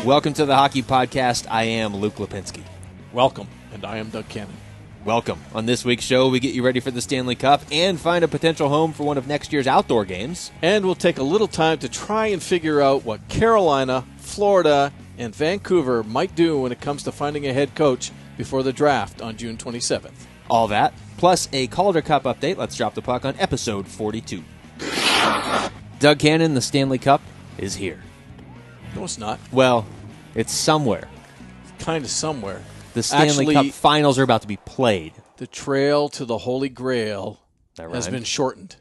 Welcome to the Hockey Podcast. I am Luke Lipinski. Welcome, and I am Doug Cannon. Welcome. On this week's show, we get you ready for the Stanley Cup and find a potential home for one of next year's outdoor games. And we'll take a little time to try and figure out what Carolina, Florida, and Vancouver might do when it comes to finding a head coach before the draft on June 27th. All that, plus a Calder Cup update. Let's drop the puck on episode 42. Doug Cannon, the Stanley Cup is here. No, it's not. Well, it's somewhere. Kind of somewhere. The Stanley Cup Finals are about to be played. The trail to the Holy Grail has been shortened.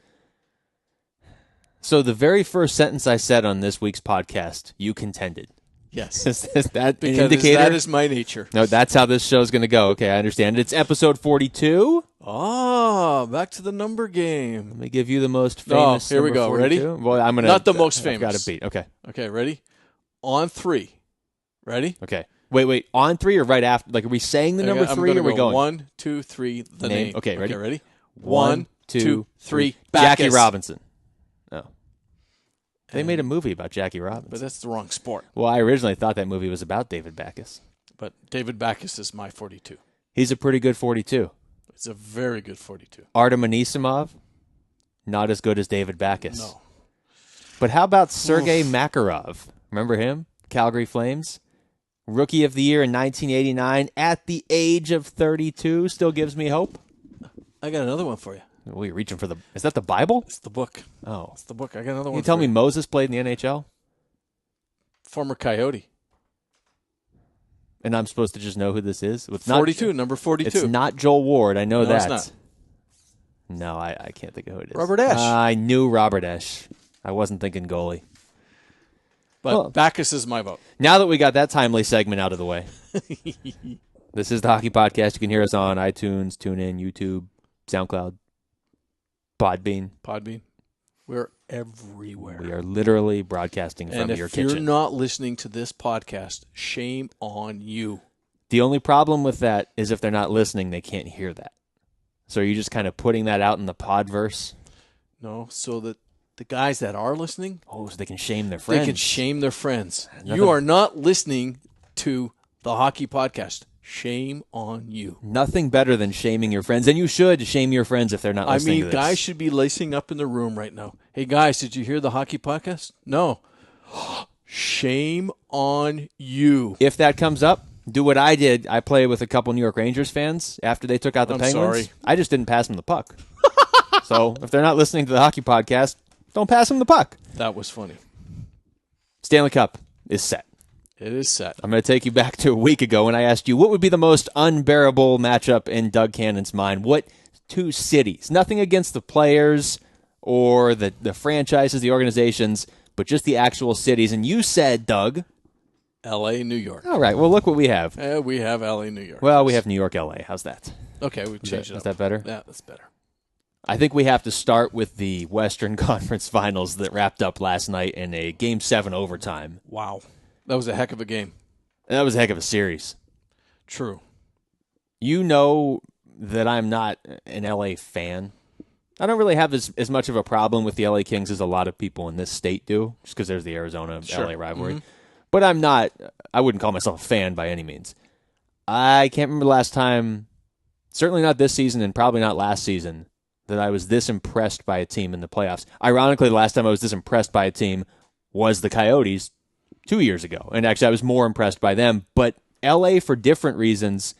So the very first sentence I said on this week's podcast, you contended. Yes. Is that because an indicator? That is my nature. No, that's how this show's going to go. Okay, I understand. It's episode 42. Ah, back to the number game. Let me give you the most famous. Here we go. 42. Ready? Well, I'm gonna not the most famous. Got to beat. Okay. Okay. Ready? On three. Ready? Okay. Wait. On three or right after? Like, are we saying the number three? Or are we going 1, 2, 3? The name. Okay. Ready? Okay. Ready? 1, 2, 3. Backus. Jackie Robinson. Oh. They made a movie about Jackie Robinson. But that's the wrong sport. Well, I originally thought that movie was about David Backus. But David Backus is my 42. He's a pretty good 42. It's a very good 42. Artem Anisimov, not as good as David Backus. No. But how about Sergei Makarov? Remember him? Calgary Flames. Rookie of the Year in 1989 at the age of 32. Still gives me hope. I got another one for you. Oh, you're reaching for the... Is that the Bible? It's the book. Oh. It's the book. I got another one. You tell me Moses played in the NHL? Former Coyote. And I'm supposed to just know who this is? It's 42, number 42. It's not Joel Ward. I know that. It's not. No, I can't think of who it is. Robert Esch. I knew Robert Esch. I wasn't thinking goalie. But Backus is my vote. Now that we got that timely segment out of the way, this is the Hockey Podcast. You can hear us on iTunes, TuneIn, YouTube, SoundCloud, Podbean. We're everywhere. We are literally broadcasting from your kitchen. And if you're not listening to this podcast, shame on you. The only problem with that is if they're not listening, they can't hear that. So are you just kind of putting that out in the podverse? No, so that the guys that are listening... Oh, so they can shame their friends. They can shame their friends. You are not listening to the Hockey Podcast. Shame on you. Nothing better than shaming your friends. And you should shame your friends if they're not listening to this. Guys should be lacing up in the room right now. Hey, guys, did you hear the Hockey Podcast? No. Shame on you. If that comes up, do what I did. I played with a couple New York Rangers fans after they took out the Penguins. Sorry. I just didn't pass them the puck. So if they're not listening to the Hockey Podcast, don't pass them the puck. That was funny. Stanley Cup is set. It is set. I'm going to take you back to a week ago when I asked you what would be the most unbearable matchup in Doug Cannon's mind. What two cities? Nothing against the players or the franchises, the organizations, but just the actual cities. And you said, Doug... L.A., New York. All right. Well, look what we have. We have L.A., New York. Well, we have New York, L.A. How's that? Okay, we've changed it up. Is that better? Yeah, that's better. I think we have to start with the Western Conference Finals that wrapped up last night in a Game 7 overtime. Wow. That was a heck of a game. That was a heck of a series. True. You know that I'm not an LA fan. I don't really have as much of a problem with the LA Kings as a lot of people in this state do, just because there's the Arizona-LA rivalry. Mm-hmm. But I wouldn't call myself a fan by any means. I can't remember the last time, certainly not this season and probably not last season, that I was this impressed by a team in the playoffs. Ironically, the last time I was this impressed by a team was the Coyotes 2 years ago. And actually, I was more impressed by them. But LA, for different reasons,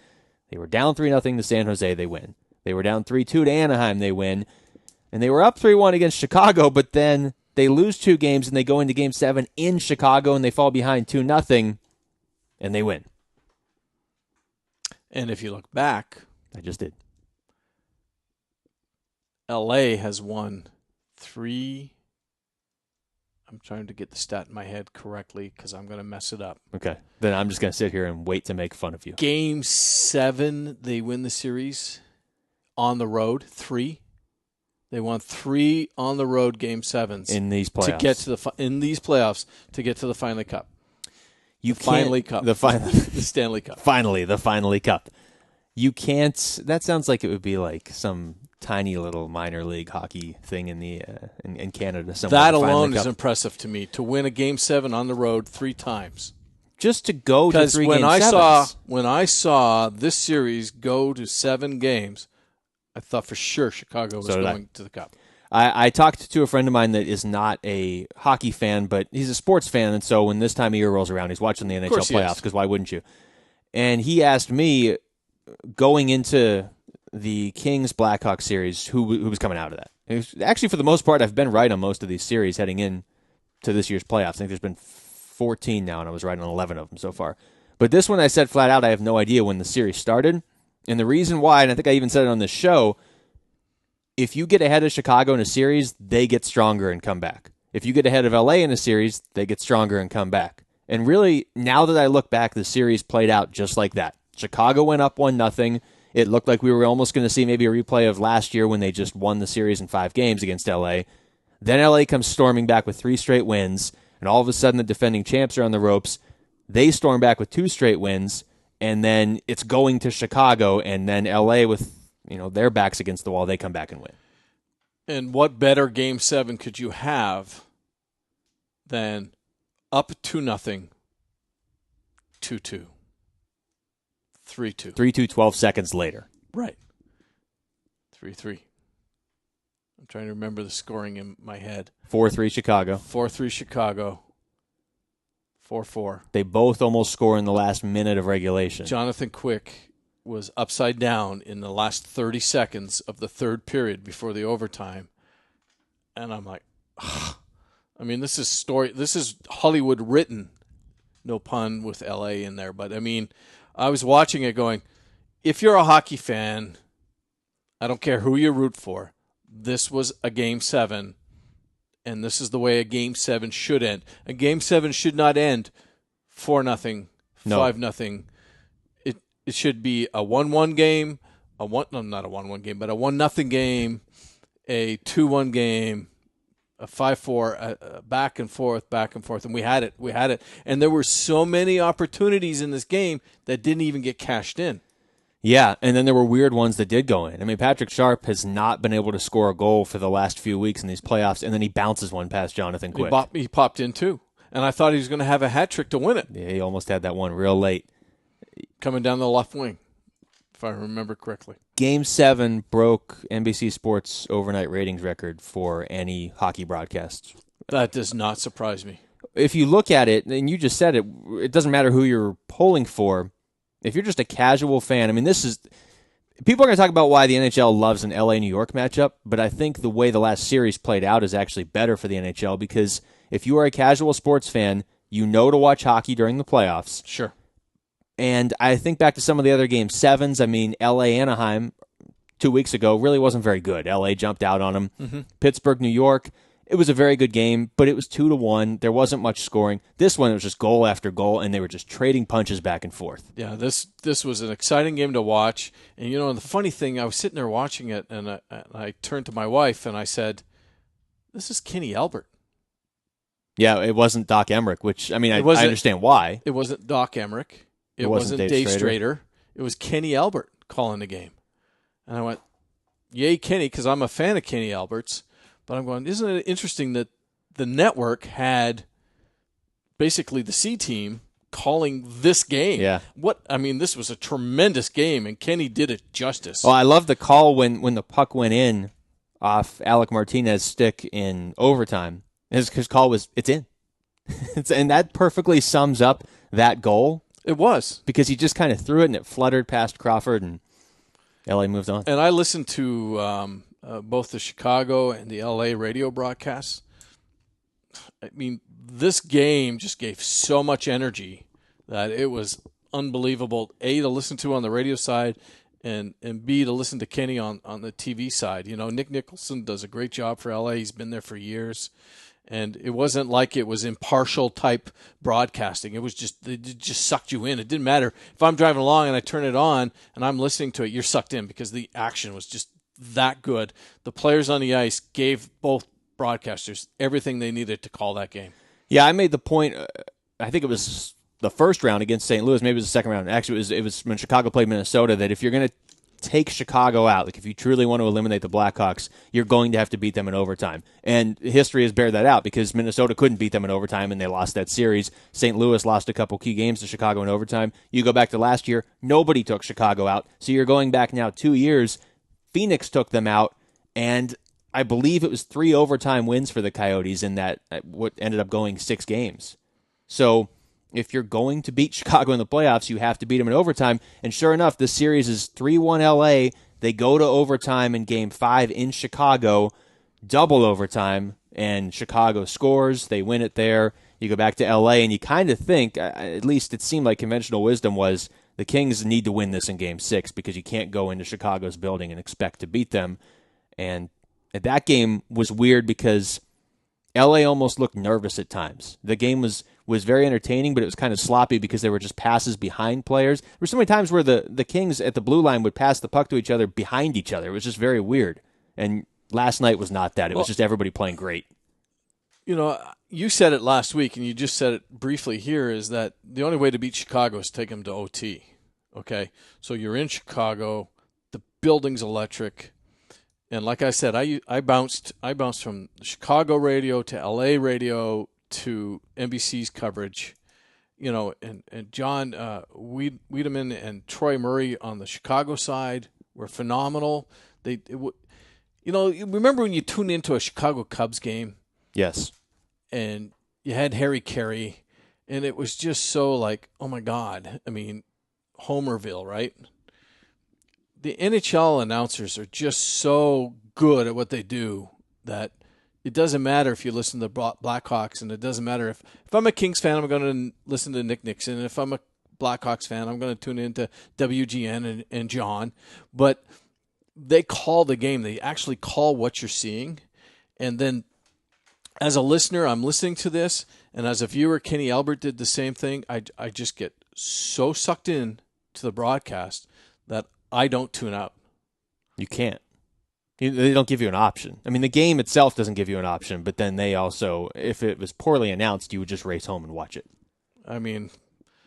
they were down 3-0 to San Jose, they win. They were down 3-2 to Anaheim, they win. And they were up 3-1 against Chicago, but then they lose 2 games and they go into Game 7 in Chicago and they fall behind 2-0 and they win. And if you look back... I just did. LA has won 3... I'm trying to get the stat in my head correctly because I'm going to mess it up. Okay. Then I'm just going to sit here and wait to make fun of you. Game 7, they win the series on the road, 3. They won 3 on the road Game 7s in these playoffs to get to the Finally Cup. The Stanley Cup. Finally, the Finally Cup. You can't. That sounds like it would be like some tiny little minor league hockey thing in the in Canada somewhere. That alone is impressive to me, to win a Game 7 on the road 3 times. just to go to 3 when game sevens. when I saw this series go to 7 games, I thought for sure Chicago was going to the Cup. I talked to a friend of mine that is not a hockey fan, but he's a sports fan, and so when this time of year rolls around, he's watching the NHL playoffs, because why wouldn't you? And he asked me, going into the Kings-Blackhawks series, who was coming out of that. Actually, for the most part, I've been right on most of these series heading in to this year's playoffs. I think there's been 14 now, and I was right on 11 of them so far. But this one I said flat out, I have no idea when the series started. And the reason why, and I think I even said it on this show, if you get ahead of Chicago in a series, they get stronger and come back. If you get ahead of LA in a series, they get stronger and come back. And really, now that I look back, the series played out just like that. Chicago went up 1-0. It looked like we were almost going to see maybe a replay of last year when they just won the series in 5 games against LA. Then LA comes storming back with 3 straight wins, and all of a sudden the defending champs are on the ropes. They storm back with 2 straight wins, and then it's going to Chicago, and then LA with their backs against the wall, they come back and win. And what better Game 7 could you have than up 2-0, 2-2, 3-2. 3-2, 12 seconds later. Right. 3-3. I'm trying to remember the scoring in my head. 4-3 Chicago. 4-3 Chicago. 4-4. They both almost score in the last minute of regulation. Jonathan Quick was upside down in the last 30 seconds of the third period before the overtime. And I'm like, ugh. I mean, this is Hollywood written, no pun with LA in there. But I mean, I was watching it going, if you're a hockey fan, I don't care who you root for, this was a Game 7, and this is the way a Game 7 should end. A Game 7 should not end 4-0, 5-0. It should be a 1-1 game, not a 1-1 game, but a 1-0 game, a 2-1 game, a 5-4, back and forth, and we had it. And there were so many opportunities in this game that didn't even get cashed in. Yeah, and then there were weird ones that did go in. I mean, Patrick Sharp has not been able to score a goal for the last few weeks in these playoffs, and then he bounces one past Jonathan Quick. He popped in too, and I thought he was going to have a hat trick to win it. Yeah, he almost had that one real late. Coming down the left wing, if I remember correctly. Game 7 broke NBC Sports' overnight ratings record for any hockey broadcast. That does not surprise me. If you look at it, and you just said it, it doesn't matter who you're polling for. If you're just a casual fan, I mean, people are going to talk about why the NHL loves an LA-New York matchup, but I think the way the last series played out is actually better for the NHL, because if you are a casual sports fan, you know to watch hockey during the playoffs. Sure. And I think back to some of the other Game 7s. I mean, LA-Anaheim 2 weeks ago really wasn't very good. LA jumped out on them. Mm-hmm. Pittsburgh-New York, it was a very good game, but it was 2-1. There wasn't much scoring. This one, it was just goal after goal, and they were just trading punches back and forth. Yeah, this was an exciting game to watch. And, and the funny thing, I was sitting there watching it, and I turned to my wife, and I said, this is Kenny Albert. Yeah, it wasn't Doc Emmerich, which, I mean, I understand why. It wasn't Doc Emmerich. It wasn't Dave Strader. It was Kenny Albert calling the game. And I went, yay, Kenny, because I'm a fan of Kenny Albert's. But I'm going, isn't it interesting that the network had basically the C team calling this game? Yeah. This was a tremendous game, and Kenny did it justice. Well, I love the call when the puck went in off Alec Martinez's stick in overtime. His call was, it's in. And that perfectly sums up that goal. It was. Because he just kind of threw it, and it fluttered past Crawford, and LA moved on. And I listened to both the Chicago and the LA radio broadcasts. I mean, this game just gave so much energy that it was unbelievable, A, to listen to on the radio side, and B, to listen to Kenny on the TV side. Nick Nicholson does a great job for LA. He's been there for years. And it wasn't like it was impartial type broadcasting. It just sucked you in. It didn't matter. If I'm driving along and I turn it on and I'm listening to it, you're sucked in because the action was just that good. The players on the ice gave both broadcasters everything they needed to call that game. Yeah, I made the point, I think it was the first round against St. Louis, maybe it was the second round. Actually, it was when Chicago played Minnesota, that if you're going to take Chicago out, like if you truly want to eliminate the Blackhawks, you're going to have to beat them in overtime. And history has bared that out because Minnesota couldn't beat them in overtime and they lost that series. St. Louis lost a couple key games to Chicago in overtime. You go back to last year, nobody took Chicago out. So you're going back now 2 years. Phoenix took them out, and I believe it was 3 overtime wins for the Coyotes in that, what ended up going 6 games. So if you're going to beat Chicago in the playoffs, you have to beat them in overtime. And sure enough, this series is 3-1 LA. They go to overtime in Game 5 in Chicago, double overtime, and Chicago scores. They win it there. You go back to LA, and you kind of think, at least it seemed like conventional wisdom was, the Kings need to win this in Game 6 because you can't go into Chicago's building and expect to beat them. And that game was weird because LA almost looked nervous at times. The game was very entertaining, but it was kind of sloppy because there were just passes behind players. There were so many times where the Kings at the blue line would pass the puck to each other behind each other. It was just very weird. And last night was not that. It was just everybody playing great. You know, you said it last week, and you just said it briefly here, is that the only way to beat Chicago is to take them to OT. Okay? So you're in Chicago. The building's electric. And like I said, I bounced from Chicago radio to LA radio to NBC's coverage, you know, and John Wiedemann and Troy Murray on the Chicago side were phenomenal. Remember when you tuned into a Chicago Cubs game? Yes. And you had Harry Carey, and it was just so like, oh my God. I mean, Homerville, right? The NHL announcers are just so good at what they do that it doesn't matter if you listen to the Blackhawks, and it doesn't matter if I'm a Kings fan, I'm going to listen to Nick Nixon. And if I'm a Blackhawks fan, I'm going to tune into WGN and John. But they call the game. They actually call what you're seeing. And then as a listener, I'm listening to this, and as a viewer, Kenny Albert did the same thing. I just get so sucked in to the broadcast that I don't tune out. You can't. They don't give you an option. I mean, the game itself doesn't give you an option, but then they also, if it was poorly announced, you would just race home and watch it. I mean,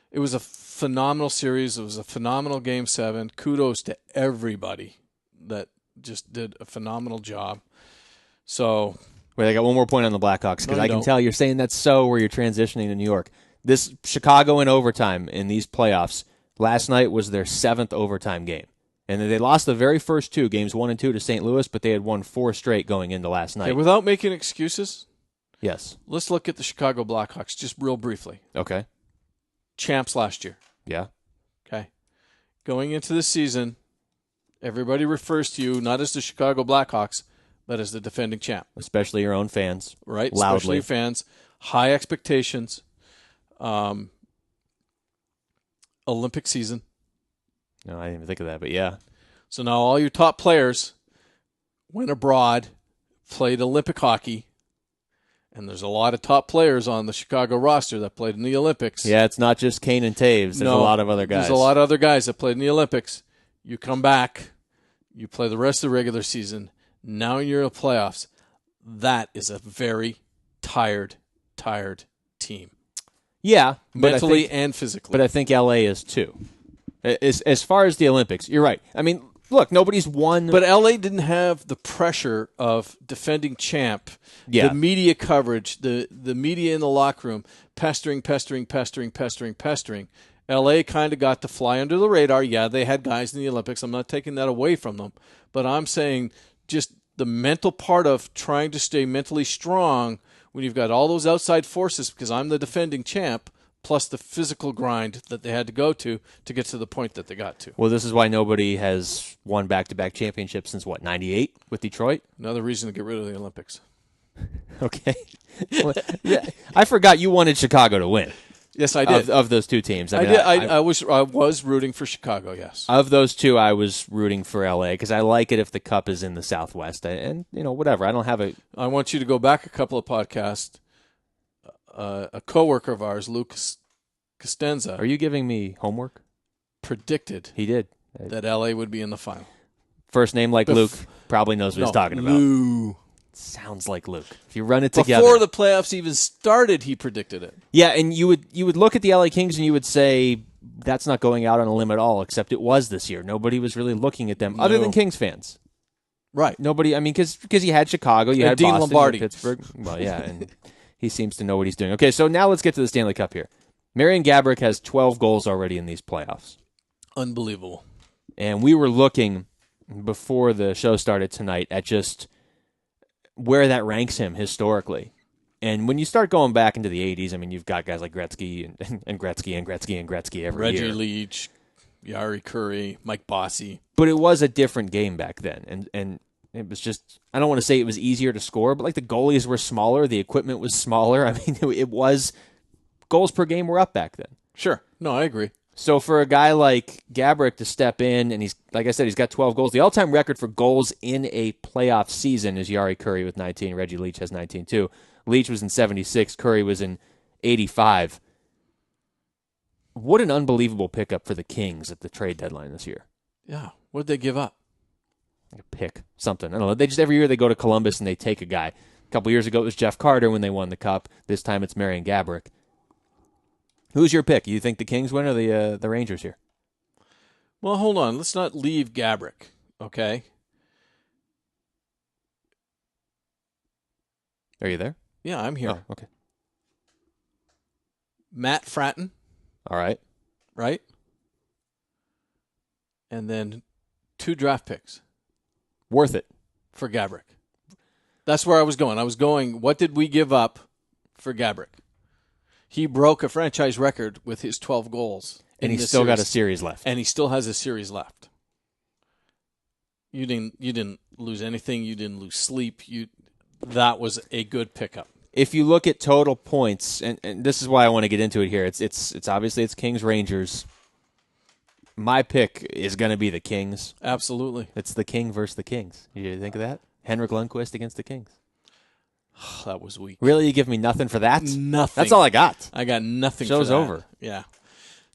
it was a phenomenal series. It was a phenomenal Game 7. Kudos to everybody that just did a phenomenal job. So, wait, I got one more point on the Blackhawks because I can tell you're saying that's so where you're transitioning to New York. This Chicago in overtime in these playoffs, last night was their 7th overtime game. And they lost the very first 2, games 1 and 2 to St. Louis, but they had won 4 straight going into last night. Okay, without making excuses, yes. Let's look at the Chicago Blackhawks just real briefly. Okay. Champs last year. Yeah. Okay. Going into the season, everybody refers to you not as the Chicago Blackhawks, but as the defending champ. Especially your own fans. Right? Loudly. Especially your fans. High expectations. Olympic season. No, I didn't even think of that, but yeah. So now all your top players went abroad, played Olympic hockey, and there's a lot of top players on the Chicago roster that played in the Olympics. Yeah, it's not just Kane and Taves. There's a lot of other guys. There's a lot of other guys that played in the Olympics. You come back, you play the rest of the regular season. Now you're in the playoffs. That is a very tired team. Yeah. Mentally and physically. But I think LA is too. As far as the Olympics, you're right. I mean, look, nobody's won. But LA didn't have the pressure of defending champ, the media coverage, the media in the locker room, pestering. LA kind of got to fly under the radar. Yeah, they had guys in the Olympics. I'm not taking that away from them. But I'm saying just the mental part of trying to stay mentally strong when you've got all those outside forces, because I'm the defending champ, plus the physical grind that they had to go to get to the point that they got to. Well, this is why nobody has won back-to-back championships since, 98 with Detroit? Another reason to get rid of the Olympics. Okay. Well, yeah, I forgot you wanted Chicago to win. Yes, I did. Of those 2 teams. I did. I was rooting for Chicago, yes. Of those 2, I was rooting for LA because I like it if the cup is in the Southwest. And, whatever. I don't have a... I want you to go back a couple of podcasts. A coworker of ours, Lucas Costanza. Are you giving me homework? Predicted. He did. That LA would be in the final. First name like Luke, probably knows what he's talking about. Lou. Sounds like Luke. If you run it together. Before the playoffs even started, he predicted it. Yeah, and you would look at the LA Kings and you would say that's not going out on a limb at all, except it was this year. Nobody was really looking at them other than Kings fans. Right. Nobody, I mean, because you had Chicago, you had Dean Boston, Lombardi. you had Pittsburgh. Well, yeah, and he seems to know what he's doing. Okay, so now let's get to the Stanley Cup here. Marian Gaborik has 12 goals already in these playoffs. Unbelievable. And we were looking before the show started tonight at just where that ranks him historically. And when you start going back into the 80s, I mean, you've got guys like Gretzky and Gretzky and Gretzky and Gretzky every year. Reggie Leach, Jari Kurri, Mike Bossy. But it was a different game back then. And it was just, I don't want to say it was easier to score, but like the goalies were smaller, the equipment was smaller. I mean, it was, goals per game were up back then. Sure. No, I agree. So for a guy like Gaborik to step in, and he's, like I said, he's got 12 goals. The all-time record for goals in a playoff season is Jari Kurri with 19. Reggie Leach has 19 too. Leach was in 76. Kurri was in 85. What an unbelievable pickup for the Kings at the trade deadline this year. Yeah. What did they give up? Pick something. I don't know. They just, every year they go to Columbus and they take a guy. A couple years ago it was Jeff Carter when they won the Cup. This time it's Marian Gaborik. Who's your pick? You think the Kings win or the Rangers here? Well, hold on. Let's not leave Gaborik, okay? Are you there? Yeah, I'm here. Oh, okay. Matt Fratton, All right. right? And then 2 draft picks Worth it. for Gaborik. That's where I was going. I was going, what did we give up for Gaborik? He broke a franchise record with his 12 goals. And he's still got a series left. And he still has a series left. You didn't lose anything. You didn't lose sleep. That was a good pickup. If you look at total points, and this is why I want to get into it here, it's obviously it's Kings Rangers. My pick is going to be the Kings. Absolutely. It's the King versus the Kings. You think of that? Henrik Lundqvist against the Kings. That was weak. Really? You give me nothing for that? Nothing. That's all I got. I got nothing Show's for that. over. Yeah.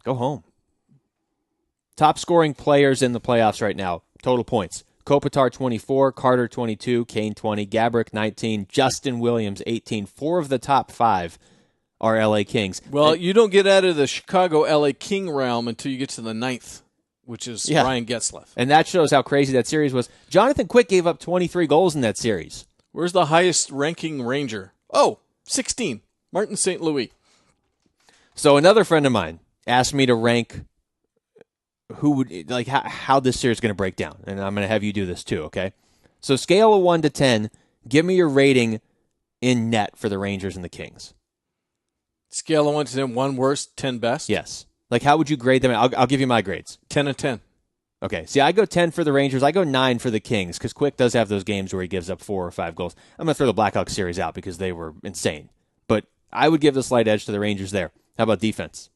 Go home. Top scoring players in the playoffs right now. Total points. Kopitar 24, Carter 22, Kane 20, Gaborik 19, Justin Williams 18. 4 of the top 5 are LA Kings. Well, you don't get out of the Chicago LA King realm until you get to the 9th, which is Ryan Getzlaf. And that shows how crazy that series was. Jonathan Quick gave up 23 goals in that series. Where's the highest ranking Ranger? Oh, 16. Martin St. Louis. So another friend of mine asked me to rank who would, like, how this series is going to break down. And I'm going to have you do this too, okay? So scale of 1 to 10, give me your rating in net for the Rangers and the Kings. Scale of 1 to 10, 1 worst, 10 best? Yes. Like, how would you grade them? I'll give you my grades. 10 and 10. Okay. See, I go 10 for the Rangers. I go 9 for the Kings because Quick does have those games where he gives up 4 or 5 goals. I'm going to throw the Blackhawks series out because they were insane. But I would give the slight edge to the Rangers there. How about defense?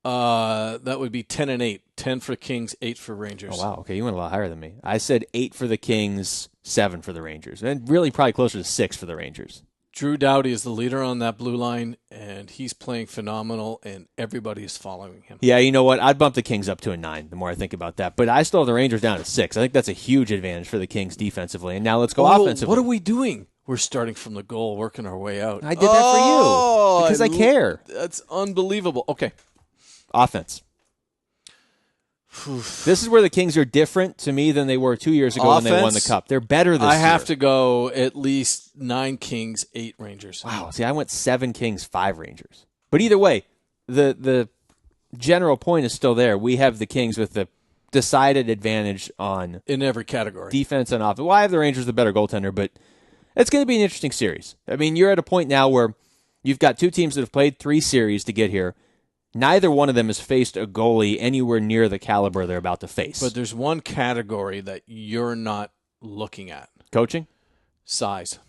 That would be 10 and 8. 10 for Kings, 8 for Rangers. Oh, wow. Okay, you went a lot higher than me. I said 8 for the Kings, 7 for the Rangers. And really probably closer to 6 for the Rangers. Drew Doughty is the leader on that blue line, and he's playing phenomenal, and everybody is following him. Yeah, you know what? I'd bump the Kings up to a 9 the more I think about that. But I still have the Rangers down at 6. I think that's a huge advantage for the Kings defensively. And now let's go offensively. What are we doing? We're starting from the goal, working our way out. I did that for you because I care. That's unbelievable. Okay. Offense. This is where the Kings are different to me than they were 2 years ago when they won the Cup. They're better this year. I have to go at least 9 Kings, 8 Rangers. Wow. See, I went 7 Kings, 5 Rangers. But either way, the general point is still there. We have the Kings with the decided advantage on in every category. Defense and offense. Well, I have the Rangers the better goaltender, but it's going to be an interesting series. I mean, you're at a point now where you've got 2 teams that have played 3 series to get here. Neither one of them has faced a goalie anywhere near the caliber they're about to face. But there's one category that you're not looking at. Coaching? Size.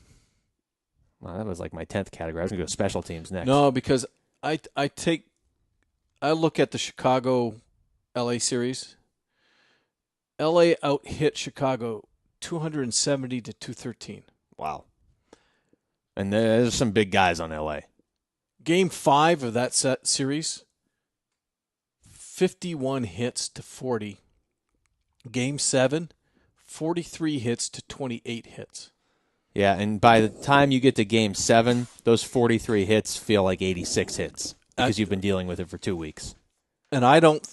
Well, that was like my 10th category. I was going to go special teams next. No, because I look at the Chicago-LA series. LA out-hit Chicago 270 to 213. Wow. And there's some big guys on LA. Game 5 of that series, 51 hits to 40. Game 7, 43 hits to 28 hits. Yeah, and by the time you get to Game 7, those 43 hits feel like 86 hits. because you've been dealing with it for 2 weeks. And I don't.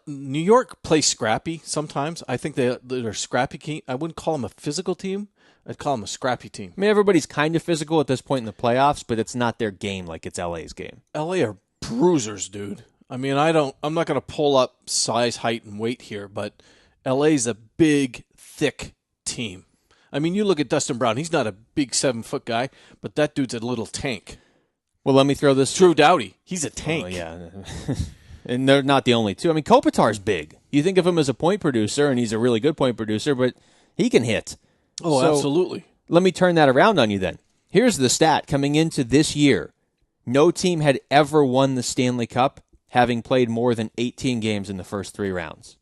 New York plays scrappy sometimes. I think they're a scrappy team. I wouldn't call them a physical team. I'd call them a scrappy team. I mean, everybody's kind of physical at this point in the playoffs, but it's not their game like it's LA's game. LA are bruisers, dude. I mean, I'm not going to pull up size, height, and weight here, but LA's a big, thick team. I mean, you look at Dustin Brown. He's not a big 7-foot guy, but that dude's a little tank. Well, let me throw this. Drew Doughty, he's a tank. Oh, yeah. And they're not the only two. I mean, Kopitar's big. You think of him as a point producer, and he's a really good point producer, but he can hit. Oh, so, absolutely. Let me turn that around on you then. Here's the stat. Coming into this year, no team had ever won the Stanley Cup having played more than 18 games in the first 3 rounds.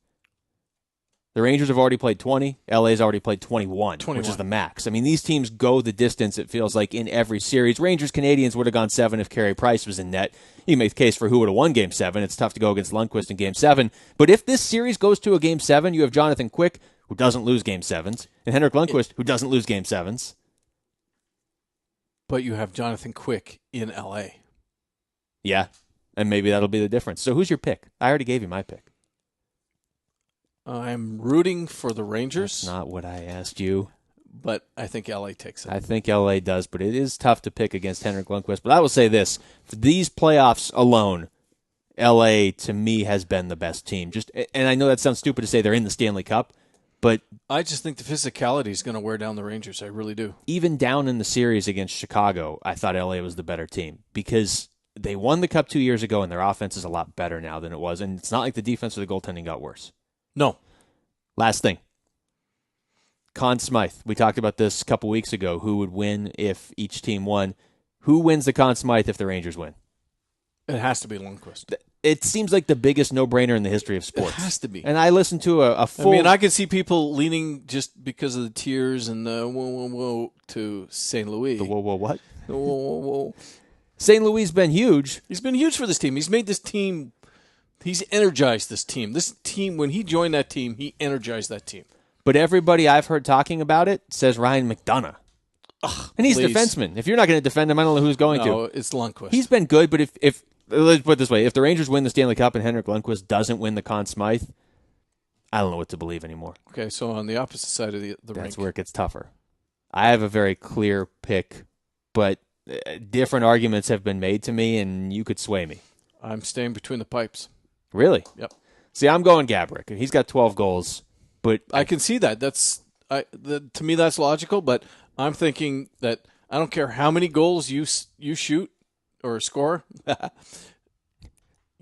The Rangers have already played 20. LA's already played 21, which is the max. I mean, these teams go the distance, it feels like, in every series. Rangers-Canadiens would have gone 7 if Carey Price was in net. You make the case for who would have won Game 7. It's tough to go against Lundqvist in Game 7. But if this series goes to a Game 7, you have Jonathan Quick, who doesn't lose Game 7s, and Henrik Lundqvist, who doesn't lose Game 7s. But you have Jonathan Quick in L.A. Yeah, and maybe that'll be the difference. So who's your pick? I already gave you my pick. I'm rooting for the Rangers. That's not what I asked you. But I think L.A. takes it. I think L.A. does, but it is tough to pick against Henrik Lundqvist. But I will say this. For these playoffs alone, L.A. to me has been the best team. And I know that sounds stupid to say they're in the Stanley Cup, but I just think the physicality is going to wear down the Rangers. I really do. Even down in the series against Chicago, I thought L.A. was the better team because they won the Cup 2 years ago, and their offense is a lot better now than it was. And it's not like the defense or the goaltending got worse. No. Last thing. Conn Smythe. We talked about this a couple weeks ago. Who would win if each team won? Who wins the Conn Smythe if the Rangers win? It has to be Lundqvist. It seems like the biggest no-brainer in the history of sports. It has to be. And I listened to a full... I mean, I could see people leaning just because of the tears and the whoa to St. Louis. The whoa what? The whoa. St. Louis has been huge. He's been huge for this team. He's made this team... He's energized this team. This team, when he joined that team, he energized that team. But everybody I've heard talking about it says Ryan McDonough. And he's a defenseman. If you're not going to defend him, I don't know who's going to. No, it's Lundqvist. He's been good, but if let's put it this way, if the Rangers win the Stanley Cup and Henrik Lundqvist doesn't win the Conn Smythe, I don't know what to believe anymore. Okay, so on the opposite side of the rink. That's where it gets tougher. I have a very clear pick, but different arguments have been made to me, and you could sway me. I'm staying between the pipes. Really? Yep. See, I'm going Gaborik. He's got 12 goals, but I can see that. To me, that's logical. But I'm thinking that I don't care how many goals you shoot or score, you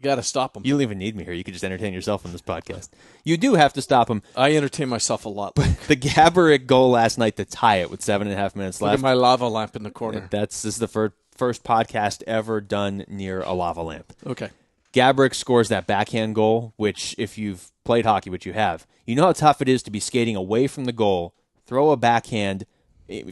got to stop them. You don't even need me here. You could just entertain yourself on this podcast. You do have to stop him. I entertain myself a lot. The Gaborik goal last night to tie it with 7.5 minutes left. Look at my lava lamp in the corner. This is the first podcast ever done near a lava lamp. Okay. Gaborik scores that backhand goal, which if you've played hockey, which you have, you know how tough it is to be skating away from the goal, throw a backhand.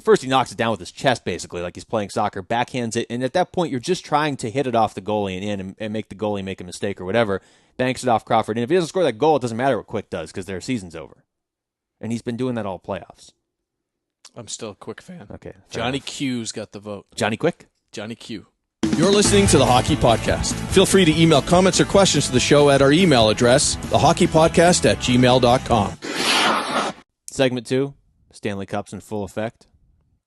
First he knocks it down with his chest, basically, like he's playing soccer, backhands it, and at that point you're just trying to hit it off the goalie and in and make the goalie make a mistake or whatever, banks it off Crawford. And if he doesn't score that goal, it doesn't matter what Quick does because their season's over. And he's been doing that all playoffs. I'm still a Quick fan. Okay. Johnny Q's got the vote. Johnny Quick? Johnny Q. You're listening to The Hockey Podcast. Feel free to email comments or questions to the show at our email address, thehockeypodcast@gmail.com. Segment 2, Stanley Cup's in full effect.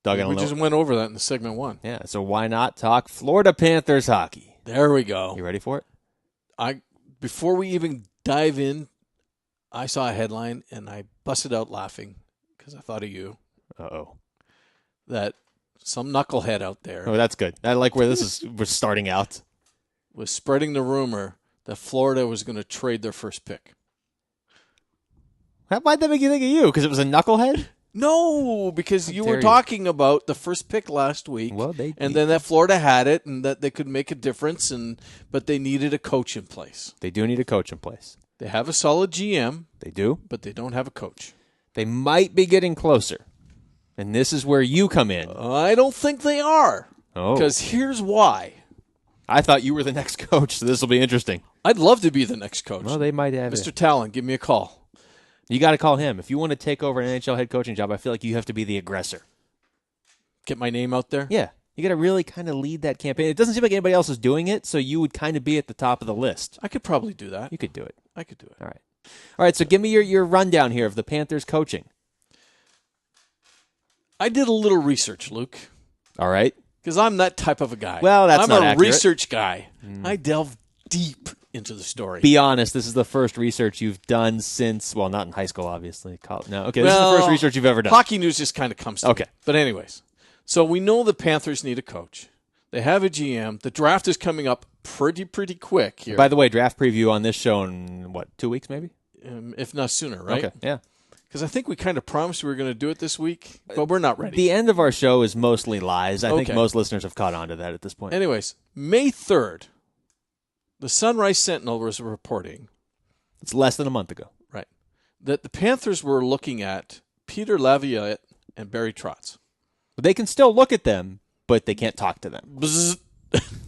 Doug, we just went over that in segment 1. Yeah, so why not talk Florida Panthers hockey? There we go. You ready for it? Before we even dive in, I saw a headline and I busted out laughing because I thought of you. Uh-oh. That some knucklehead out there. Oh, that's good. I like where we're starting out. Was spreading the rumor that Florida was going to trade their first pick. Why'd that make you think of you? Because it was a knucklehead? No, because you were talking about the first pick last week. Well, and then that Florida had it and that they could make a difference, but they needed a coach in place. They do need a coach in place. They have a solid GM. They do. But they don't have a coach. They might be getting closer. And this is where you come in. I don't think they are. Oh. Because here's why. I thought you were the next coach, so this will be interesting. I'd love to be the next coach. Well, they might have Mr. Talon, give me a call. You got to call him. If you want to take over an NHL head coaching job, I feel like you have to be the aggressor. Get my name out there? Yeah. You got to really kind of lead that campaign. It doesn't seem like anybody else is doing it, so you would kind of be at the top of the list. I could probably do that. You could do it. I could do it. All right, so give me your rundown here of the Panthers coaching. I did a little research, Luke. All right. Because I'm that type of a guy. Well, that's not accurate. I'm a research guy. I delve deep into the story. Be honest, this is the first research you've done since, well, not in high school, obviously. No, okay, this is the first research you've ever done. Hockey news just kind of comes to me. Okay. But anyways, so we know the Panthers need a coach. They have a GM. The draft is coming up pretty quick here. By the way, draft preview on this show in, 2 weeks maybe? If not sooner, right? Okay, yeah. Because I think we kind of promised we were going to do it this week, but we're not ready. The end of our show is mostly lies. I think most listeners have caught on to that at this point. Anyways, May 3rd, the Sunrise Sentinel was reporting. It's less than a month ago. Right. That the Panthers were looking at Peter Laviolette and Barry Trotz. But they can still look at them, but they can't talk to them. Bzz.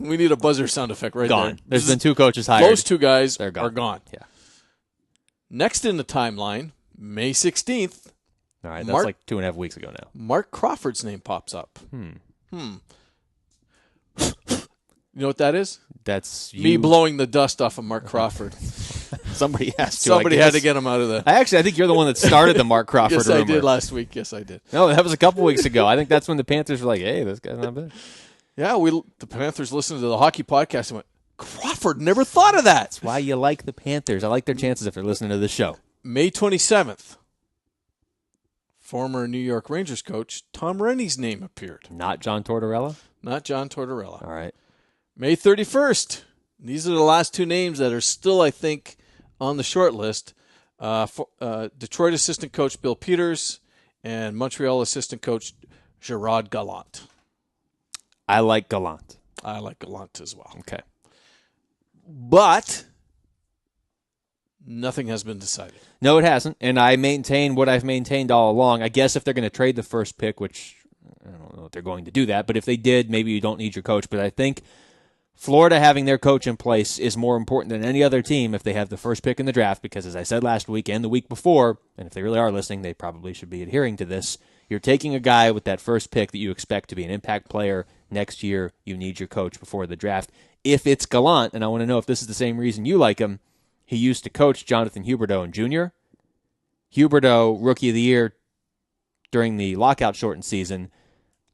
We need a buzzer sound effect right gone. there. There's been 2 coaches hired. Those 2 guys are gone. Yeah. Next in the timeline, May 16th. All right, that's like 2.5 weeks ago now. Mark Crawford's name pops up. You know what that is? That's me blowing the dust off of Mark Crawford. Somebody has to. Somebody had to get him out of the. I think you're the one that started the Mark Crawford yes, rumor. I did last week. Yes, I did. No, that was a couple weeks ago. I think that's when the Panthers were like, "Hey, this guy's not bad." Yeah, the Panthers listened to the hockey podcast and went, "Crawford, never thought of that." That's why you like the Panthers. I like their chances if they're listening to this show. May 27th, former New York Rangers coach Tom Rennie's name appeared. Not John Tortorella? Not John Tortorella. All right. May 31st. These are the last 2 names that are still, I think, on the short list. Detroit assistant coach Bill Peters and Montreal assistant coach Gerard Gallant. I like Gallant. I like Gallant as well. Okay. But nothing has been decided. No, it hasn't. And I maintain what I've maintained all along. I guess if they're going to trade the first pick, which I don't know if they're going to do that, but if they did, maybe you don't need your coach. But I think Florida having their coach in place is more important than any other team if they have the first pick in the draft, because as I said last week and the week before, and if they really are listening, they probably should be adhering to this, you're taking a guy with that first pick that you expect to be an impact player next year. You need your coach before the draft. If it's Gallant, and I want to know if this is the same reason you like him, he used to coach Jonathan Huberdeau in junior. Huberdeau, Rookie of the Year during the lockout-shortened season.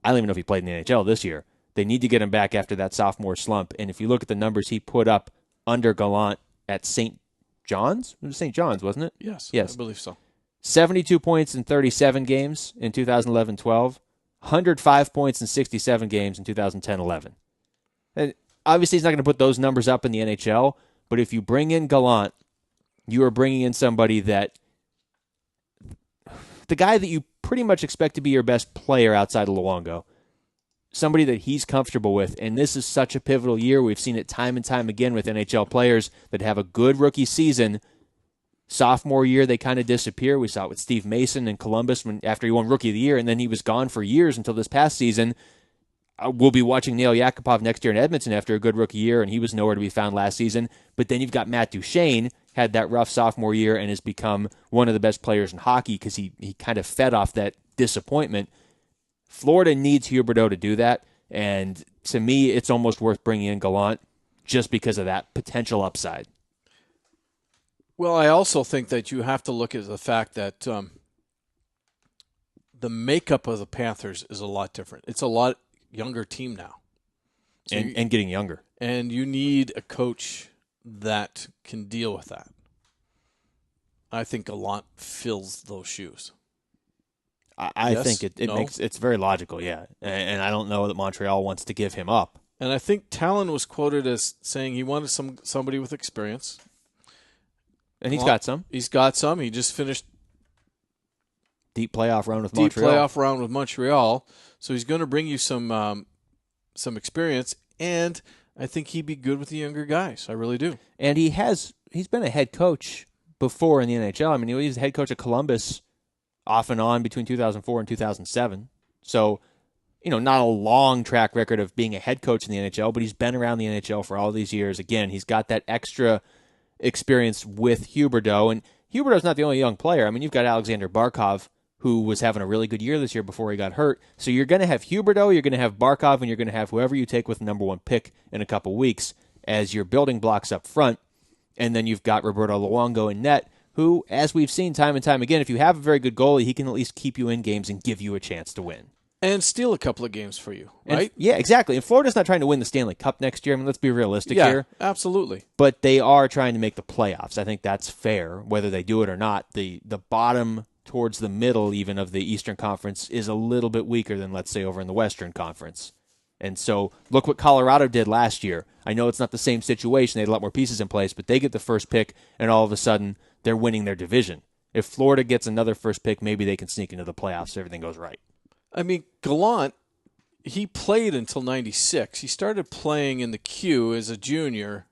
I don't even know if he played in the NHL this year. They need to get him back after that sophomore slump. And if you look at the numbers he put up under Gallant at St. John's, it was St. John's, wasn't it? Yes, I believe so. 72 points in 37 games in 2011-12, 105 points in 67 games in 2010-11. And obviously, he's not going to put those numbers up in the NHL, but if you bring in Gallant, you are bringing in somebody that the guy that you pretty much expect to be your best player outside of Luongo, somebody that he's comfortable with. And this is such a pivotal year. We've seen it time and time again with NHL players that have a good rookie season. Sophomore year, they kind of disappear. We saw it with Steve Mason in Columbus after he won Rookie of the Year, and then he was gone for years until this past season. We'll be watching Neil Yakupov next year in Edmonton after a good rookie year, and he was nowhere to be found last season. But then you've got Matt Duchene, had that rough sophomore year and has become one of the best players in hockey because he kind of fed off that disappointment. Florida needs Huberdeau to do that, and to me, it's almost worth bringing in Gallant just because of that potential upside. Well, I also think that you have to look at the fact that the makeup of the Panthers is a lot different. It's a lot younger team now. So and getting younger. And you need a coach that can deal with that. I think Gallant fills those shoes. I think it's very logical, yeah. And I don't know that Montreal wants to give him up. And I think Talon was quoted as saying he wanted somebody with experience. And he's got some. He's got some. He just finished deep playoff round with Montreal. So he's going to bring you some experience, and I think he'd be good with the younger guys. I really do. And he's been a head coach before in the NHL. I mean, he was the head coach of Columbus off and on between 2004 and 2007. So, not a long track record of being a head coach in the NHL, but he's been around the NHL for all these years. Again, he's got that extra experience with Huberdeau, and Huberdeau's not the only young player. I mean, you've got Alexander Barkov, who was having a really good year this year before he got hurt. So you're going to have Huberdeau, you're going to have Barkov, and you're going to have whoever you take with the number 1 pick in a couple weeks as your building blocks up front. And then you've got Roberto Luongo in net, who, as we've seen time and time again, if you have a very good goalie, he can at least keep you in games and give you a chance to win. And steal a couple of games for you, right? Yeah, exactly. And Florida's not trying to win the Stanley Cup next year. I mean, let's be realistic here. Yeah, absolutely. But they are trying to make the playoffs. I think that's fair, whether they do it or not. The bottom towards the middle even of the Eastern Conference is a little bit weaker than, let's say, over in the Western Conference. And so look what Colorado did last year. I know it's not the same situation. They had a lot more pieces in place, but they get the first pick, and all of a sudden they're winning their division. If Florida gets another first pick, maybe they can sneak into the playoffs if everything goes right. I mean, Gallant, he played until 96. He started playing in the Q as a junior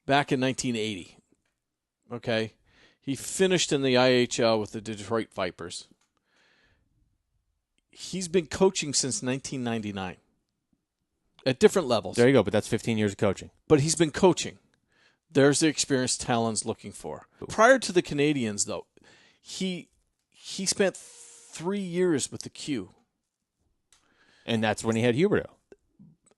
back in 1980. Okay? He finished in the IHL with the Detroit Vipers. He's been coaching since 1999 at different levels. There you go, but that's 15 years of coaching. But he's been coaching. There's the experience Talon's looking for. Prior to the Canadians, though, he spent 3 years with the Q. And that's when he had Huberdeau.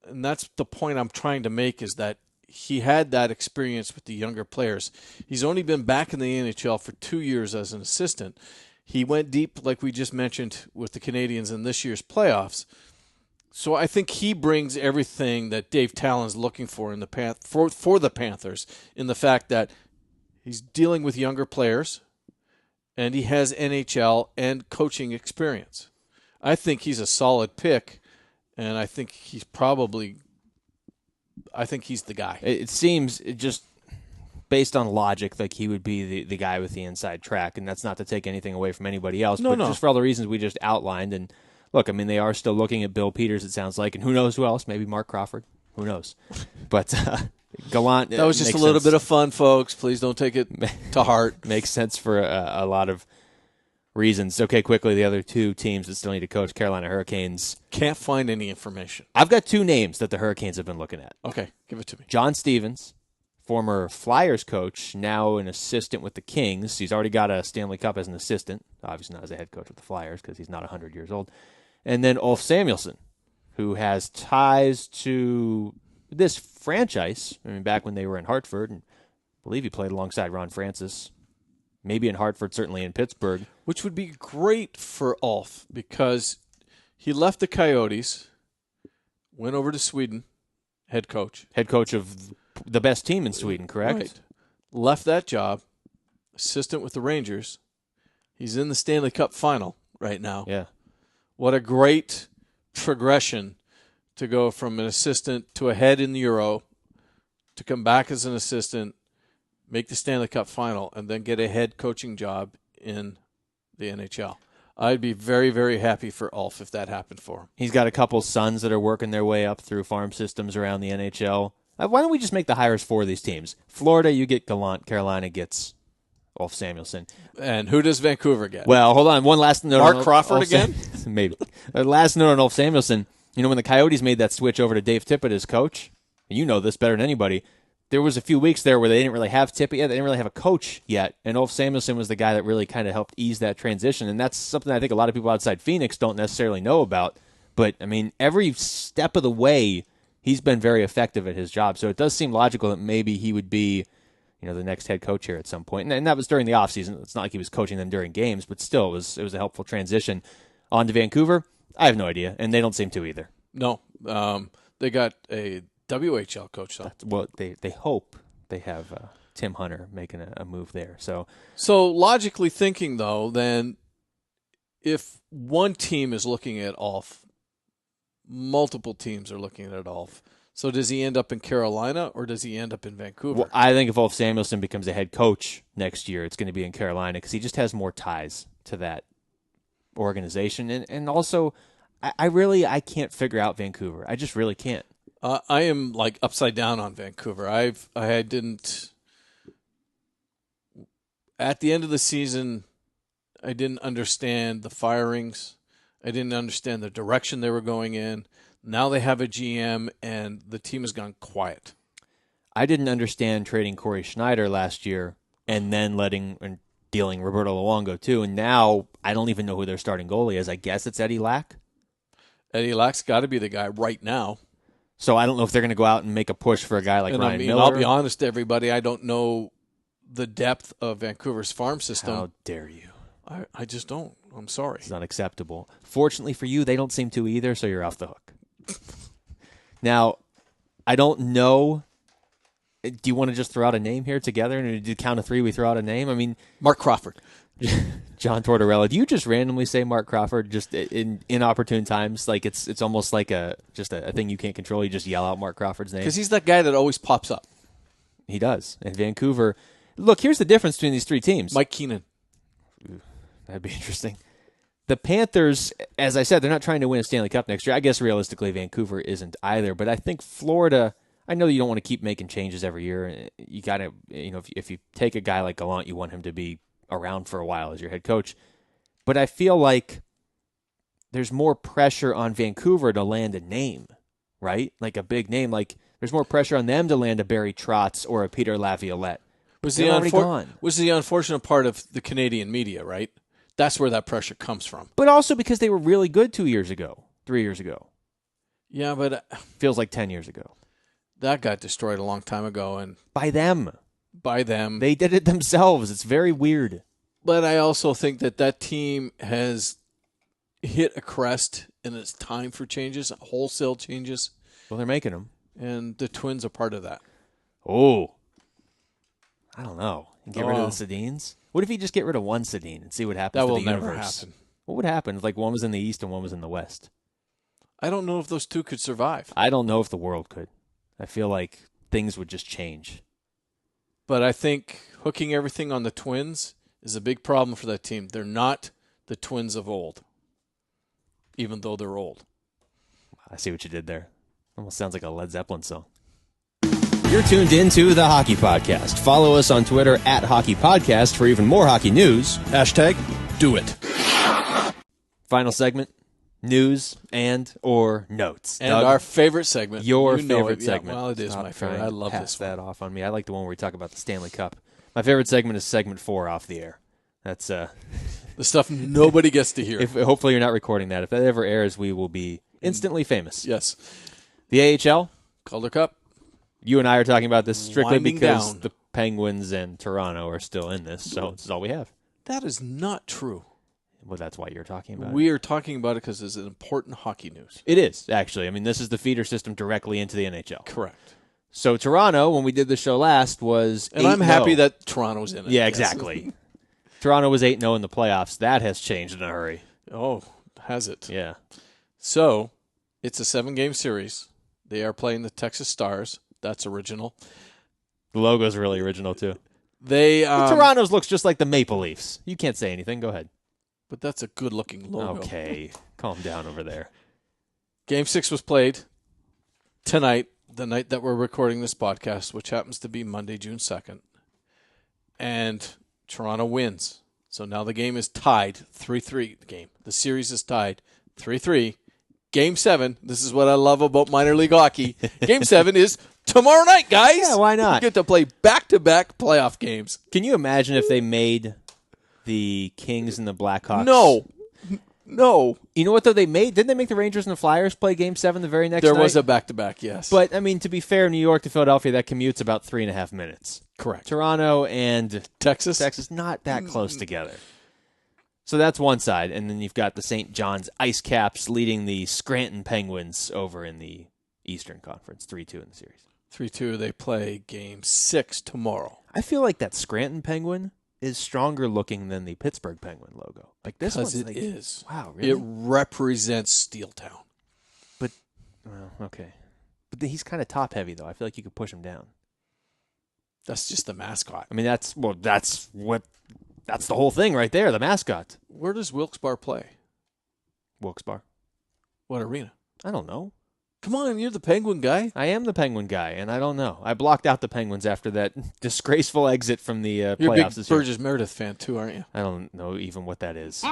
And that's the point I'm trying to make, is that he had that experience with the younger players. He's only been back in the NHL for 2 years as an assistant. He went deep, like we just mentioned, with the Canadians in this year's playoffs. So I think he brings everything that Dave Talon's looking for in the for the Panthers, in the fact that he's dealing with younger players and he has NHL and coaching experience. I think he's a solid pick, and I think he's the guy. It seems, just based on logic, like he would be the guy with the inside track, and that's not to take anything away from anybody else, but just for all the reasons we just outlined. And look, I mean, they are still looking at Bill Peters, it sounds like, and who knows who else, maybe Mark Crawford, who knows. But Gallant, that was just a little bit of fun, folks. Please don't take it to heart. Makes sense for a lot of reasons. Okay, quickly, the other two teams that still need to coach, Carolina Hurricanes. Can't find any information. I've got two names that the Hurricanes have been looking at. Okay, give it to me. John Stevens, former Flyers coach, now an assistant with the Kings. He's already got a Stanley Cup as an assistant, obviously not as a head coach with the Flyers because he's not 100 years old. And then Ulf Samuelsson, who has ties to this franchise. I mean, back when they were in Hartford, and I believe he played alongside Ron Francis. Maybe in Hartford, certainly in Pittsburgh. Which would be great for Ulf, because he left the Coyotes, went over to Sweden, head coach. Head coach of the best team in Sweden, correct? Right. Left that job, assistant with the Rangers. He's in the Stanley Cup Final right now. Yeah. What a great progression to go from an assistant to a head in the Euro, to come back as an assistant, make the Stanley Cup Final, and then get a head coaching job in the NHL. I'd be very, very happy for Ulf if that happened for him. He's got a couple sons that are working their way up through farm systems around the NHL. Why don't we just make the hires for these teams? Florida, you get Gallant. Carolina gets Ulf Samuelsson. And who does Vancouver get? Well, hold on. One last note. Mark Crawford again? Maybe. Last note on Ulf Samuelsson. You know, when the Coyotes made that switch over to Dave Tippett as coach, and you know this better than anybody, there was a few weeks there where they didn't really have Tippett yet. They didn't really have a coach yet. And Ulf Samuelsson was the guy that really kind of helped ease that transition. And that's something I think a lot of people outside Phoenix don't necessarily know about. But, I mean, every step of the way, he's been very effective at his job. So it does seem logical that maybe he would be, you know, the next head coach here at some point. And that was during the offseason. It's not like he was coaching them during games, but still, it was a helpful transition. On to Vancouver, I have no idea, and they don't seem to either. No. They got a WHL coach, though. Well, they hope they have Tim Hunter making a move there. So logically thinking, though, then if one team is looking at Ulf, multiple teams are looking at Ulf. So does he end up in Carolina or does he end up in Vancouver? Well, I think if Ulf Samuelsson becomes a head coach next year, it's going to be in Carolina because he just has more ties to that organization. And also, I can't figure out Vancouver. I just really can't. I am like upside down on Vancouver. I didn't at the end of the season. I didn't understand the firings. I didn't understand the direction they were going in. Now they have a GM, and the team has gone quiet. I didn't understand trading Corey Schneider last year and then letting stealing Roberto Luongo too. And now I don't even know who their starting goalie is. I guess it's Eddie Lack. Eddie Lack's got to be the guy right now. So I don't know if they're going to go out and make a push for a guy like Ryan Miller. I'll be honest, everybody. I don't know the depth of Vancouver's farm system. How dare you? I just don't. I'm sorry. It's not acceptable. Fortunately for you, they don't seem to either, so you're off the hook. Now, I don't know. Do you want to just throw out a name here together? And do count of three, we throw out a name? I mean, Mark Crawford. John Tortorella. Do you just randomly say Mark Crawford just in inopportune times? Like it's almost like a thing you can't control. You just yell out Mark Crawford's name. Because he's that guy that always pops up. He does. And Vancouver. Look, here's the difference between these three teams. Mike Keenan. That'd be interesting. The Panthers, as I said, they're not trying to win a Stanley Cup next year. I guess realistically Vancouver isn't either. But I think Florida, I know you don't want to keep making changes every year. You got to, if you take a guy like Gallant, you want him to be around for a while as your head coach. But I feel like there's more pressure on Vancouver to land a name, right? Like a big name. Like there's more pressure on them to land a Barry Trotz or a Peter Laviolette. Was the unfortunate part of the Canadian media, right? That's where that pressure comes from. But also because they were really good 2 years ago, 3 years ago. Yeah, but feels like 10 years ago. That got destroyed a long time ago, and by them. They did it themselves. It's very weird. But I also think that team has hit a crest, and it's time for changes, wholesale changes. Well, they're making them. And the Twins are part of that. Oh. I don't know. Get rid of the Sedins? What if you just get rid of one Sedin and see what happens to the universe? That will never happen. What would happen if one was in the East and one was in the West? I don't know if those two could survive. I don't know if the world could. I feel like things would just change. But I think hooking everything on the Twins is a big problem for that team. They're not the Twins of old, even though they're old. I see what you did there. Almost sounds like a Led Zeppelin song. You're tuned into the Hockey Podcast. Follow us on Twitter @HockeyPodcast for even more hockey news. #DoIt. Final segment, news and or notes. And Doug, our favorite segment. Your favorite segment. Yeah, well, it is my favorite. I love this one. Pass that off on me. I like the one where we talk about the Stanley Cup. My favorite segment is segment 4 off the air. That's the stuff nobody gets to hear. Hopefully you're not recording that. If that ever airs, we will be instantly famous. Yes. The AHL. Calder Cup. You and I are talking about this strictly Winding because down. The Penguins and Toronto are still in this, so this is all we have. That is not true. Well, that's why you're talking about it. We are talking about it because it's an important hockey news. It is, actually. I mean, this is the feeder system directly into the NHL. Correct. So Toronto, when we did the show last, was 8-0. And I'm happy that Toronto's in it. Yeah, exactly. Toronto was 8-0 in the playoffs. That has changed in a hurry. Oh, has it? Yeah. So, it's a 7-game series. They are playing the Texas Stars. That's original. The logo's really original, too. Toronto's looks just like the Maple Leafs. You can't say anything. Go ahead. But that's a good-looking logo. Okay. Calm down over there. Game 6 was played tonight, the night that we're recording this podcast, which happens to be Monday, June 2nd. And Toronto wins. So now the game is tied 3-3. The series is tied 3-3. Game 7, this is what I love about minor league hockey. Game 7 is tomorrow night, guys. Yeah, why not? You get to play back-to-back playoff games. Can you imagine if they made the Kings and the Blackhawks? No. You know what, though? Didn't they make the Rangers and the Flyers play Game 7 the very next night? There was a back-to-back, yes. But, I mean, to be fair, New York to Philadelphia, that commute's about 3.5 minutes. Correct. Toronto and Texas, not that close together. So that's one side, and then you've got the St. John's Ice Caps leading the Scranton Penguins over in the Eastern Conference, 3-2 in the series. 3-2, they play Game 6 tomorrow. I feel like that Scranton Penguin is stronger looking than the Pittsburgh Penguin logo. Like this one is. Wow, really? It represents Steel Town. But, well, okay. But he's kind of top heavy, though. I feel like you could push him down. That's just the mascot. I mean, that's the whole thing right there, the mascot. Where does Wilkes-Barre play? Wilkes-Barre. What arena? I don't know. Come on, you're the Penguin guy. I am the Penguin guy, and I don't know. I blocked out the Penguins after that disgraceful exit from the playoffs you're a big this year. Burgess Meredith fan, too, aren't you? I don't know even what that is.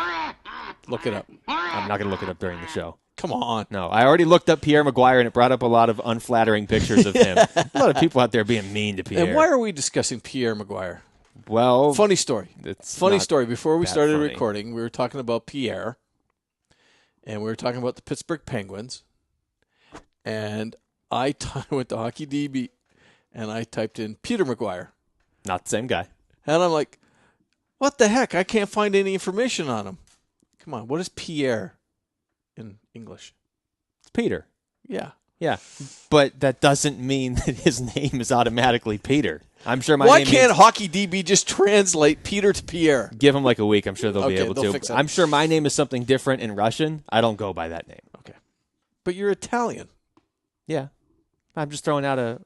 Look it up. I'm not going to look it up during the show. Come on. No, I already looked up Pierre Maguire, and it brought up a lot of unflattering pictures of him. A lot of people out there being mean to Pierre. And why are we discussing Pierre Maguire? Well, Funny story. Funny story. Before we started recording, we were talking about Pierre, and we were talking about the Pittsburgh Penguins, and I went to Hockey DB, and I typed in Peter McGuire. Not the same guy. And I'm like, what the heck? I can't find any information on him. Come on, what is Pierre in English? It's Peter. Yeah. Yeah. But that doesn't mean that his name is automatically Peter. I'm sure Why can't Hockey DB just translate Peter to Pierre? Give him like a week. I'm sure they'll be able to. Fix it. I'm sure my name is something different in Russian. I don't go by that name. Okay. But you're Italian. Yeah. I'm just throwing out I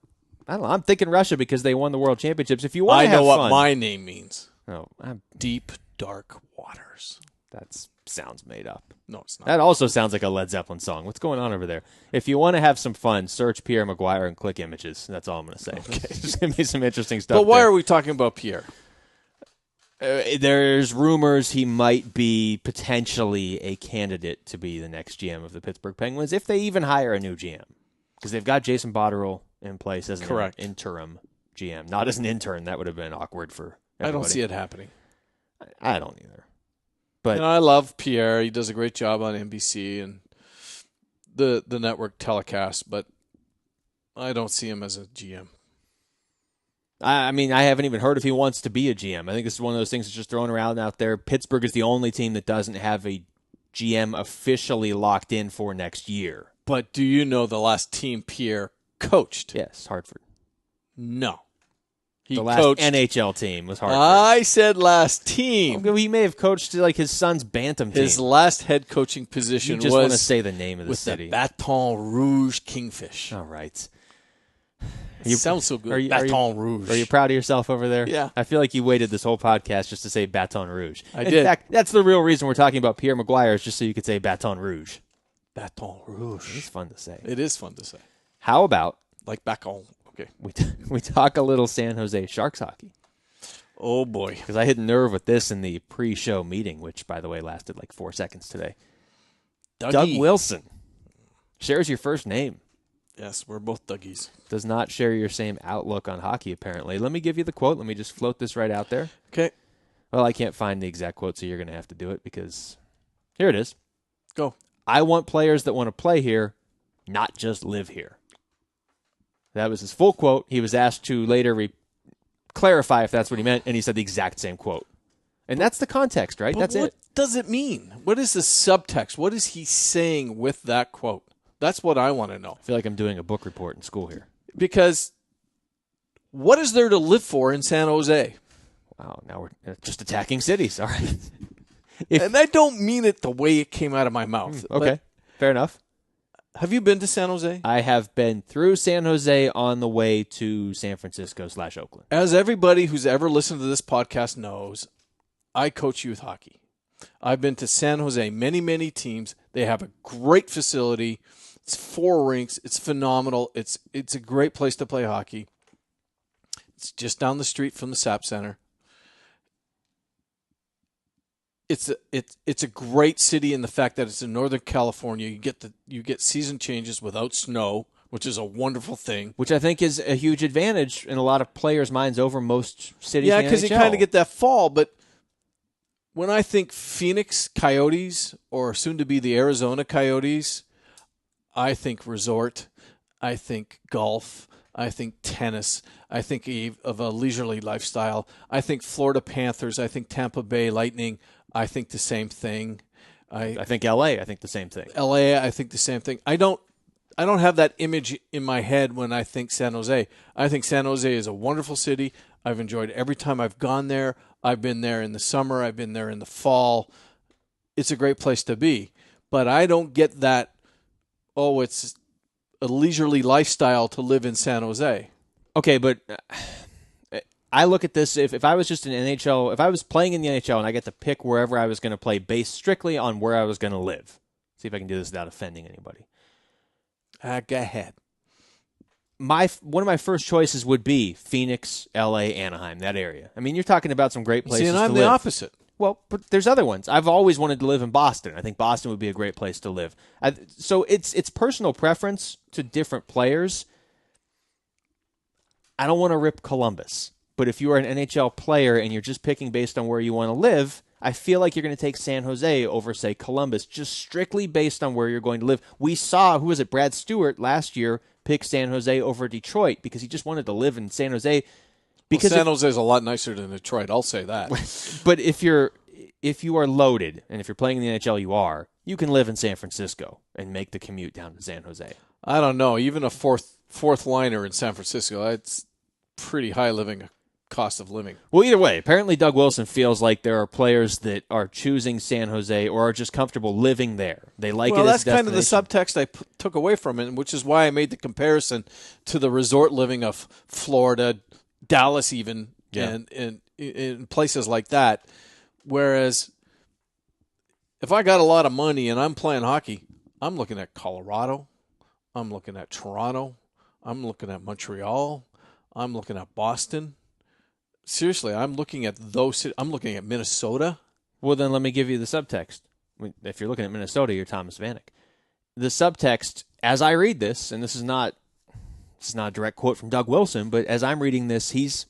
don't know. I'm thinking Russia because they won the World Championships. If you want to have fun. I know what my name means. Oh, Deep, Dark Waters. That sounds made up. No, it's not. That also sounds like a Led Zeppelin song. What's going on over there? If you want to have some fun, search Pierre McGuire and click images. That's all I'm going to say. Okay. Just give me some interesting stuff. But why are we talking about Pierre? There's rumors he might be potentially a candidate to be the next GM of the Pittsburgh Penguins, if they even hire a new GM. Because they've got Jason Botterill in place as an interim GM. Not as an intern. That would have been awkward for everybody. I don't see it happening. I don't either. But I love Pierre. He does a great job on NBC and the network telecast, but I don't see him as a GM. I mean, I haven't even heard if he wants to be a GM. I think this is one of those things that's just thrown around out there. Pittsburgh is the only team that doesn't have a GM officially locked in for next year. But do you know the last team Pierre coached? Yes, Hartford. No. The last NHL team was Hartford. I said last team. Okay, well, he may have coached like his son's Bantam team. His last head coaching position you just want to say the name of the city. The Baton Rouge Kingfish. All right. Sounds so good. Baton Rouge. Are you proud of yourself over there? Yeah. I feel like you waited this whole podcast just to say Baton Rouge. In fact, that's the real reason we're talking about Pierre McGuire, is just so you could say Baton Rouge. Baton Rouge. It's fun to say. It is fun to say. How about like back home? Okay. We talk a little San Jose Sharks hockey. Oh boy, because I hit a nerve with this in the pre-show meeting, which by the way lasted like 4 seconds today. Doug Wilson shares your first name. Yes, we're both Dougies. Does not share your same outlook on hockey, apparently. Let me give you the quote. Let me just float this right out there. Okay. Well, I can't find the exact quote, so you're going to have to do it because here it is. Go. I want players that want to play here, not just live here. That was his full quote. He was asked to later clarify if that's what he meant, and he said the exact same quote. And that's the context, right? That's what does it mean? What is the subtext? What is he saying with that quote? That's what I want to know. I feel like I'm doing a book report in school here. Because what is there to live for in San Jose? Wow, now we're just attacking cities. All right. And I don't mean it the way it came out of my mouth. Okay, fair enough. Have you been to San Jose? I have been through San Jose on the way to San Francisco/Oakland. As everybody who's ever listened to this podcast knows, I coach youth hockey. I've been to San Jose, many, many teams. They have a great facility. It's 4 rinks. It's phenomenal. It's a great place to play hockey. It's just down the street from the SAP Center. It's a great city in the fact that it's in Northern California. You get season changes without snow, which is a wonderful thing. Which I think is a huge advantage in a lot of players' minds over most cities. Yeah, because you kind of get that fall. But when I think Phoenix Coyotes, or soon to be the Arizona Coyotes, I think resort. I think golf. I think tennis. I think of a leisurely lifestyle. I think Florida Panthers. I think Tampa Bay Lightning. I think the same thing. I think L.A. I think the same thing. L.A. I think the same thing. I don't have that image in my head when I think San Jose. I think San Jose is a wonderful city. I've enjoyed every time I've gone there. I've been there in the summer. I've been there in the fall. It's a great place to be. But I don't get that, it's a leisurely lifestyle to live in San Jose. Okay, but I look at this, if I was just an NHL, if I was playing in the NHL and I get to pick wherever I was going to play based strictly on where I was going to live. See if I can do this without offending anybody. Go ahead. One of my first choices would be Phoenix, L.A., Anaheim, that area. I mean, you're talking about some great places to live. See, and I'm the opposite. Well, but there's other ones. I've always wanted to live in Boston. I think Boston would be a great place to live. So it's personal preference to different players. I don't want to rip Columbus. But if you are an NHL player and you're just picking based on where you want to live, I feel like you're going to take San Jose over, say, Columbus, just strictly based on where you're going to live. We saw, who was it, Brad Stewart last year pick San Jose over Detroit because he just wanted to live in San Jose. Because San Jose is a lot nicer than Detroit, I'll say that. But if you are loaded, and if you're playing in the NHL, you can live in San Francisco and make the commute down to San Jose. I don't know. Even a fourth liner in San Francisco, that's pretty high cost of living. Well, either way, apparently Doug Wilson feels like there are players that are choosing San Jose or are just comfortable living there. They like it as a destination. Well, that's kind of the subtext I took away from it, which is why I made the comparison to the resort living of Florida, Dallas even, and in places like that. Whereas if I got a lot of money and I'm playing hockey, I'm looking at Colorado, I'm looking at Toronto, I'm looking at Montreal, I'm looking at Boston. Seriously, I'm looking at those. I'm looking at Minnesota. Well, then let me give you the subtext. If you're looking at Minnesota, you're Thomas Vanek. The subtext, as I read this, and this is not a direct quote from Doug Wilson, but as I'm reading this, he's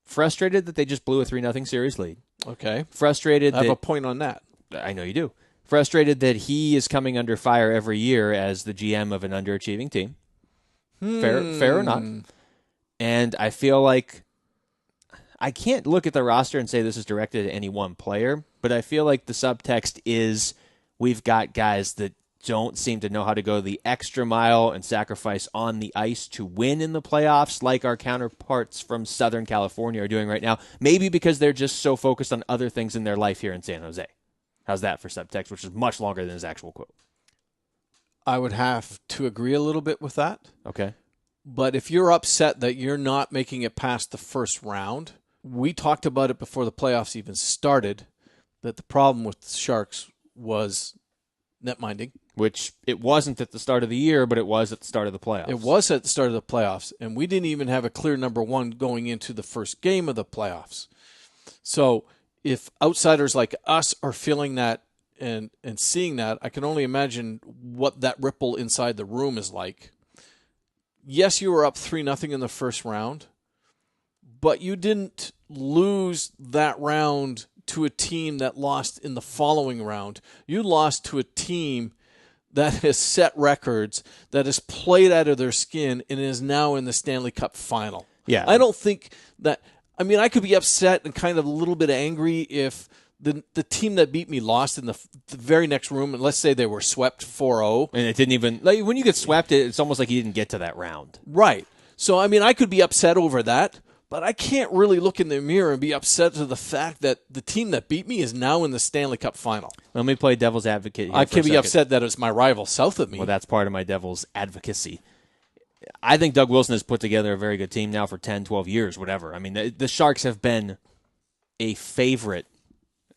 frustrated that they just blew a 3-0 series lead. Okay. Frustrated I have a point on that. I know you do. Frustrated that he is coming under fire every year as the GM of an underachieving team. Fair or not. And I feel like I can't look at the roster and say this is directed at any one player, but I feel like the subtext is we've got guys that don't seem to know how to go the extra mile and sacrifice on the ice to win in the playoffs like our counterparts from Southern California are doing right now. Maybe because they're just so focused on other things in their life here in San Jose. How's that for subtext, which is much longer than his actual quote? I would have to agree a little bit with that. Okay. But if you're upset that you're not making it past the first round, we talked about it before the playoffs even started, that the problem with the Sharks was net minding. Which it wasn't at the start of the year, but it was at the start of the playoffs. It was at the start of the playoffs, and we didn't even have a clear number one going into the first game of the playoffs. So if outsiders like us are feeling that and seeing that, I can only imagine what that ripple inside the room is like. Yes, you were up 3-0 in the first round, but you didn't lose that round to a team that lost in the following round. You lost to a team that has set records, that has played out of their skin, and is now in the Stanley Cup Final. Yeah. I don't think that – I mean, I could be upset and kind of a little bit angry if the team that beat me lost in the very next room, and let's say they were swept 4-0. And it didn't even – like when you get swept, it's almost like you didn't get to that round. Right. So, I mean, I could be upset over that, but I can't really look in the mirror and be upset to the fact that the team that beat me is now in the Stanley Cup Final. Let me play devil's advocate here I for can a be second. upset that it's my rival south of me. Well, that's part of my devil's advocacy. I think Doug Wilson has put together a very good team now for 10, 12 years, whatever. I mean, the Sharks have been a favorite.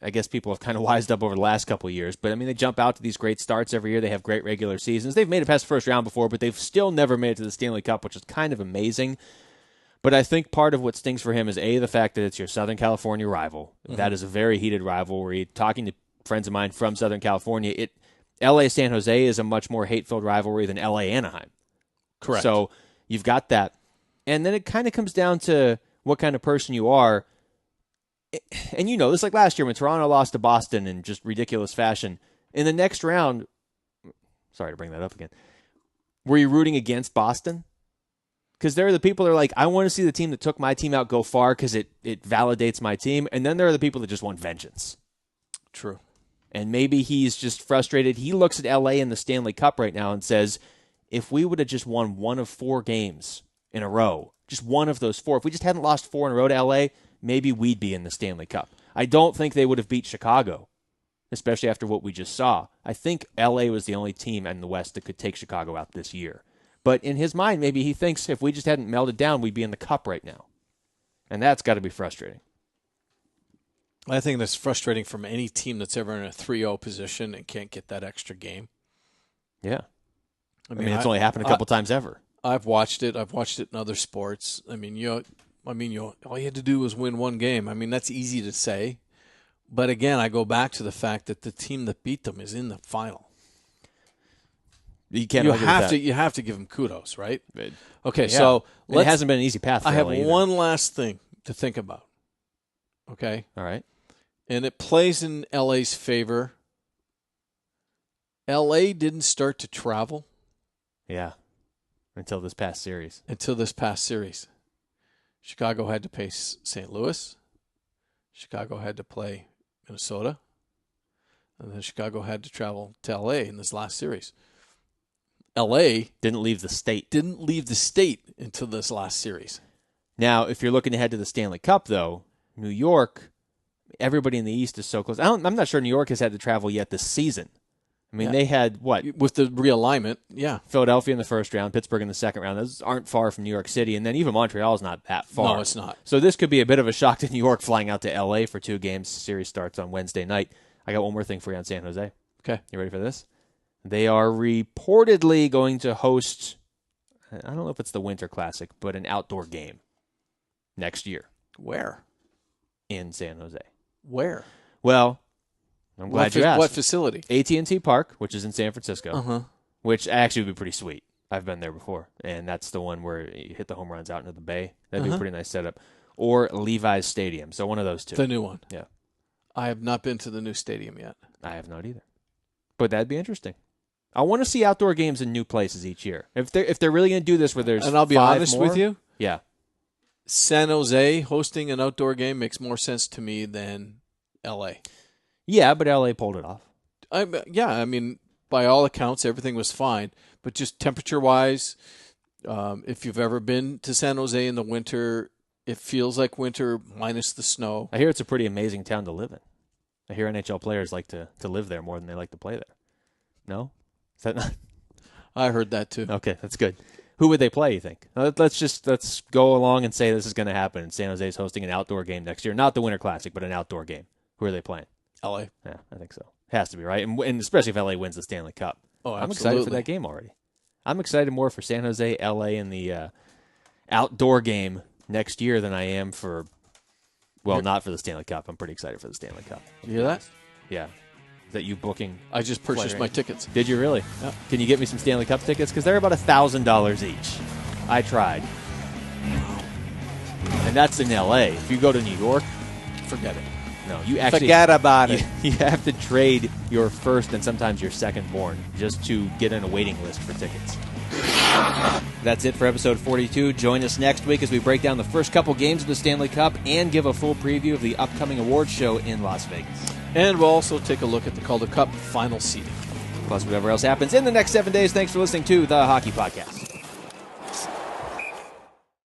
I guess people have kind of wised up over the last couple of years. But, I mean, they jump out to these great starts every year. They have great regular seasons. They've made it past the first round before, but they've still never made it to the Stanley Cup, which is kind of amazing. But I think part of what stings for him is, A, the fact that it's your Southern California rival. Mm-hmm. That is a very heated rivalry. Talking to friends of mine from Southern California, L.A.-San Jose is a much more hate-filled rivalry than L.A.-Anaheim. Correct. So you've got that. And then it kind of comes down to what kind of person you are. And you know, this like last year when Toronto lost to Boston in just ridiculous fashion. In the next round, sorry to bring that up again, were you rooting against Boston? Because there are the people that are like, I want to see the team that took my team out go far because it validates my team. And then there are the people that just want vengeance. True. And maybe he's just frustrated. He looks at L.A. in the Stanley Cup right now and says, if we would have just won one of 4 games in a row, just one of those 4, if we just hadn't lost 4 in a row to L.A., maybe we'd be in the Stanley Cup. I don't think they would have beat Chicago, especially after what we just saw. I think L.A. was the only team in the West that could take Chicago out this year. But in his mind, maybe he thinks if we just hadn't melted down, we'd be in the Cup right now. And that's got to be frustrating. I think that's frustrating from any team that's ever in a 3-0 position and can't get that extra game. Yeah. I mean it's only happened a couple times ever. I've watched it. I've watched it in other sports. I mean, all you had to do was win one game. I mean, that's easy to say. But again, I go back to the fact that the team that beat them is in the final. You can't. You have to give them kudos, right? Okay, yeah. so it hasn't been an easy path for I have LA either. one last thing to think about. Okay? All right. And it plays in LA's favor. LA didn't start to travel Yeah. Until this past series. Chicago had to face St. Louis. Chicago had to play Minnesota. And then Chicago had to travel to LA in this last series. LA Didn't leave the state. Until this last series. Now, if you're looking ahead to the Stanley Cup, though, New York, everybody in the East is so close. I'm not sure New York has had to travel yet this season. I mean, They had, what? With the realignment, yeah. Philadelphia in the first round, Pittsburgh in the second round. Those aren't far from New York City. And then even Montreal is not that far. No, it's not. So this could be a bit of a shock to New York flying out to L.A. for 2 games. Series starts on Wednesday night. I got one more thing for you on San Jose. Okay. You ready for this? They are reportedly going to host, I don't know if it's the Winter Classic, but an outdoor game next year. Where? In San Jose. Where? Well, I'm glad you asked. What facility? AT&T Park, which is in San Francisco, Uh-huh. which actually would be pretty sweet. I've been there before, and that's the one where you hit the home runs out into the bay. That'd be a pretty nice setup. Or Levi's Stadium, so one of those two. The new one. Yeah. I have not been to the new stadium yet. I have not either. But that'd be interesting. I want to see outdoor games in new places each year. If they're really going to do this where there's And I'll be 5 honest more, with you, yeah. San Jose hosting an outdoor game makes more sense to me than LA. Yeah, but LA pulled it off. I mean, by all accounts, everything was fine. But just temperature-wise, if you've ever been to San Jose in the winter, it feels like winter minus the snow. I hear it's a pretty amazing town to live in. I hear NHL players like to live there more than they like to play there. No? Is that not? I heard that too. Okay, that's good. Who would they play, you think? Let's go along and say this is going to happen. San Jose is hosting an outdoor game next year. Not the Winter Classic, but an outdoor game. Who are they playing? LA. Yeah, I think so. Has to be, right? And especially if LA wins the Stanley Cup. Oh, absolutely. I'm excited for that game already. I'm excited more for San Jose, LA, and the outdoor game next year than I am for, not for the Stanley Cup. I'm pretty excited for the Stanley Cup. You hear that? Yeah. Is that you booking? I just purchased my tickets. Did you really? Yeah. Can you get me some Stanley Cup tickets? Because they're about $1,000 each. I tried. And that's in L.A. If you go to New York, forget it. No, you actually forget about it. You have to trade your first and sometimes your second born just to get on a waiting list for tickets. That's it for episode 42. Join us next week as we break down the first couple games of the Stanley Cup and give a full preview of the upcoming awards show in Las Vegas. And we'll also take a look at the Calder Cup final seeding. Plus whatever else happens in the next 7 days. Thanks for listening to the Hockey Podcast.